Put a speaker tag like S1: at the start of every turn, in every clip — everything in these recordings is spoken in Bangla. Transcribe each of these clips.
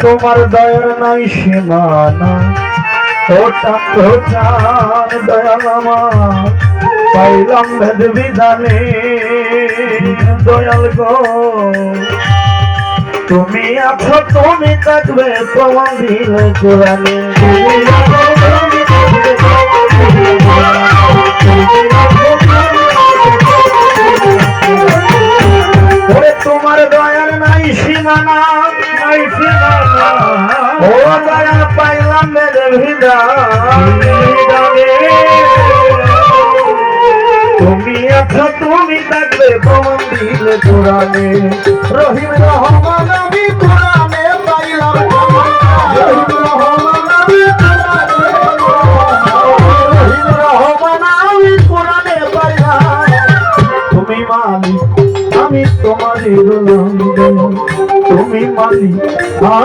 S1: তোমার দয়ার নাই সীমানা, ও চান দয়াল আমার পাইলাম ভেদ বিধানে। দয়াল গো তুমি আছো, তুমি থাকবে, প্রমাণ দিলে কোরআনে। তোমার দয়ার নাই সীমানা, নাই সীমানা, ও দয়া পাইলাম মেরে বিধানে। তুমি আছো, তুমি থাকবে, প্রমাণ দিলে কোরআনে। রহিম রহমান আমি কোরআনে পাইলাম, রহিম রহমান আমি রহিম রহমান আমি কোরআনে পাইলাম। তুমি মালিক আমি তোমারই গোলাম, তুমি মালিক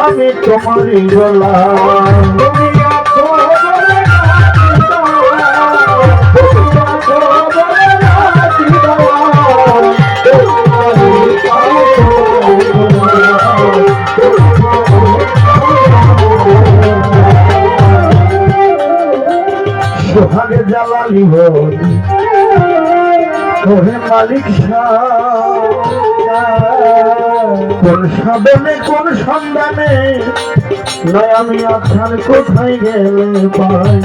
S1: আমি তোমারই গোলাম। তুমি আছো সোহাগে জ্বালালি বলি ওহে মালিক কোন সাধনে কোন সন্ধানে নয় আমি আপনার কোথায় গেলে পাই।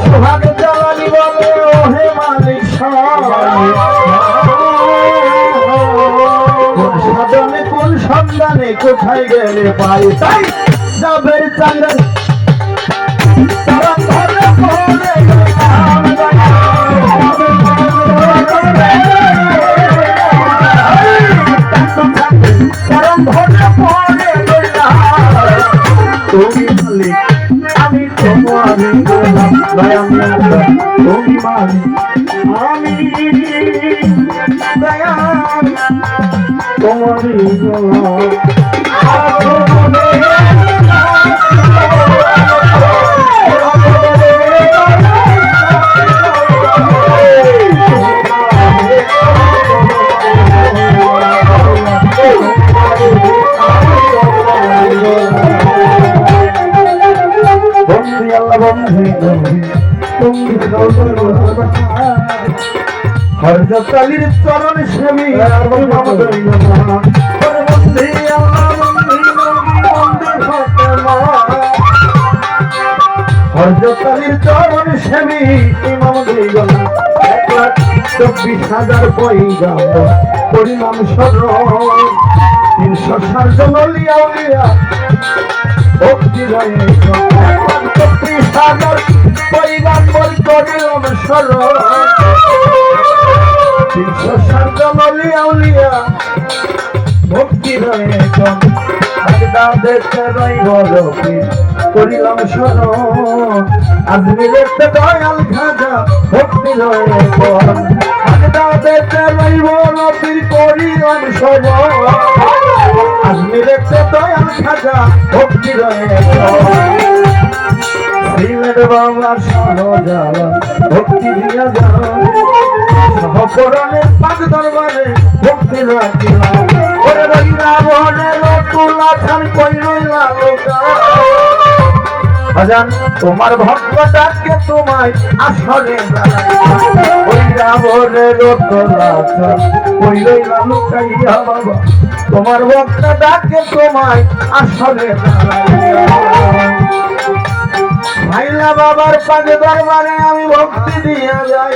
S1: সোহাগ জ্বালানি বলে ওহে মালিক কোন সাধনে কোন সন্ধানে কোথায় গেলে পাই। তাই যাবে চাঁদের তুমি মালিক আমি তোমারই গোলাম, তুমি মালিক আমি দয়াল তোমারই গোলাম। হযরত আলীর চরণ সেবী হযরত আলীর চরণ সেবী ইমাম দিগল 1,24,000 পয়গাম্বর পরিণাম স্মরণ 360 জন ওলিয়া উলিয়া ভক্তি রয়ে 1,24,000 পয়গাম্বর পরিণাম স্মরণ 360 জন ওলিয়া উলিয়া ভক্তি রয়ে বাগদাদেতে রইব রফিক করিলাম স্মরণ আজমিরের দয়াল খাজা ভক্তি রয়ে বাগদাদেতে রইব রফিক করিলাম স্মরণ আজমিরের দয়াল খাজা ভক্তি রয়ে শ্রীমের বাবার সহজালা ভক্তি দিয়া যাও সহকরণের পাক দরবারে ভক্তি রাখিলাম ওরে রইলা বনে রতুলা ছান কই রইলা লোকা আজান তোমার ভক্ত ডাকে তোমায় আসরে রইলা বনে রতুলা ছান কই রইলা লোকাইয়া বাবা তোমার ভক্ত ডাকে তোমায় আসরে ভাইলা বাবার পাক দরবারে আমি ভক্তি দিয়া যাই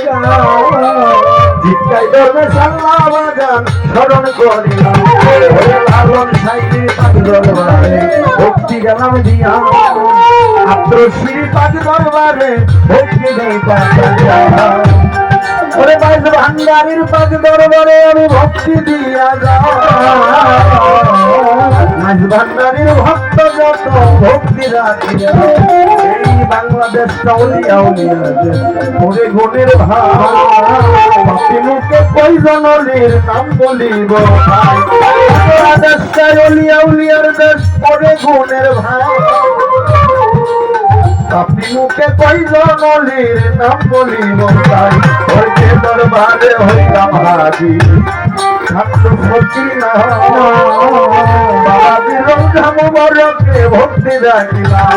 S1: জিতকাই দরবে সাল্লাহ বাজান স্মরণ করিলাম লালন সাইডে পাক দরবারে ভক্তি গেলাম দিয়া আত্রশ্রী পাক দরবারে ভক্তি দেই ওরে বাইজ ভান্ডারির পাক দরবারে আমি ভক্তি দিয়া যাই মাঝ ভান্ডারির ভক্ত যত ভক্তি রাখিয়া বাংলাদেশ উলিয়া উলিয়া ওরে গুণের ভাই মুখে কয়জন অলির নাম বলিব ভাই বাংলাদেশ উলিয়া উলিয়ার দেশ ওরে গুণের ভাই আপনি মুখে কইজন অলির নাম বলিব তাই হইতে দরবারে হইলাম হাজির ছাত্র ফকির না বাবাজির রোজা মুবারকে ভক্তি রাখিলাম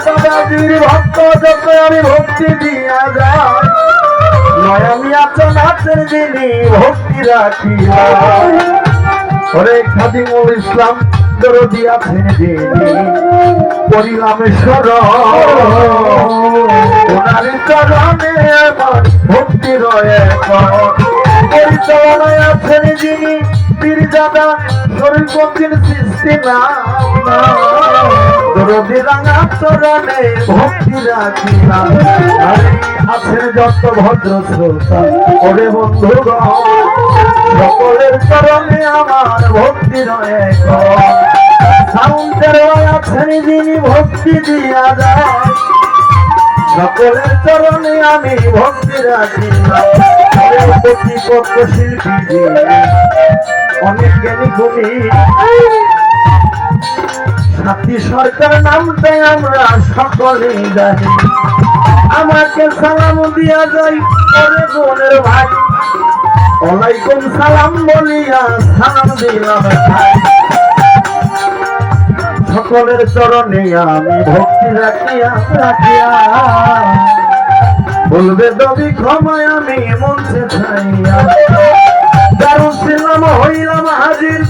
S1: বাবাজির ভক্ত যত আমি ভক্তি দিয়া যাই নয় আমি আছো নাচের দিনই ভক্তি রাখিলাম ওরে খাদিমুল ইসলাম দরদি আছেন যিনি করিলাম শরণ ওনার চরণে আমার ভক্তি রয়ে পরিচালনায় আছেন যিনি পীরজাদা শরীফুদ্দিন সৃষ্টি নাম দরদি রাঙা চরণে ভক্তি রাখিলাম আছেন যত ভদ্র শ্রোতা ওরে বন্ধুগণ সকলের চরণে আমার ভক্তি রয়ে সাউন্ডের আছেন যিনি ভক্তি দিয়া যায় সকলের চরণে আমি ভক্তি রাখি প্রতিপক্ষ শিল্পী অনেক জ্ঞানী গুণী সাথী সরকার নামটাই আমরা সকলেই জানি আমাকে সালাম দিয়া যাই ওরে বোনের ভাই ওয়ালাইকুম সালাম বলিয়া সালাম দিলাম ভাই সকলের চরণে আমি ভক্তি রাখিয়া বলবে দবি ক্ষমায় আমি মঞ্চে ছাইয়া দারুণ ছিলাম হইলাম হাজির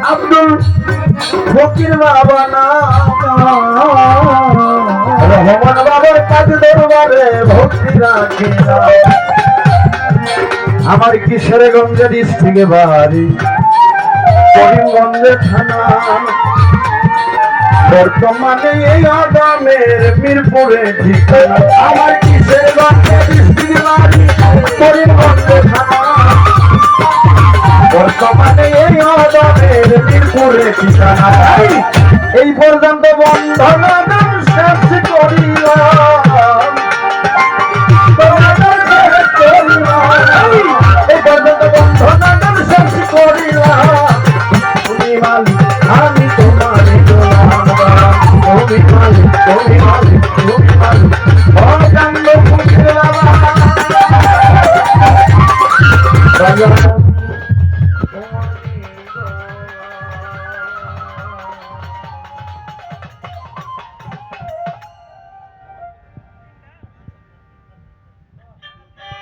S1: আব্দুল ফকির বাবা না রহমান বাবার কাজ দরবারে ভক্তি রাখিয়া আমার কিশোরগঞ্জের ডিস্ট্রিক্টে বাড়ি করিমগঞ্জের থানা বর্তমানে এই আদামের মিরপুরে ঠিকানা আমার কিশোরগঞ্জের ডিস্ট্রিক্টে বাড়ি করিমগঞ্জের থানা বর্তমানে এই আদামের মিরপুরে ঠিকানা এই পর্যন্ত বন্ধন শেষ করিলাম এই পর্যন্ত বন্ধন শেষ করিলাম তুমি মালিক আমি তোমার তুমি মালিক তুমি মালিক তুমি মালিক অজান্য পুত্র বাবা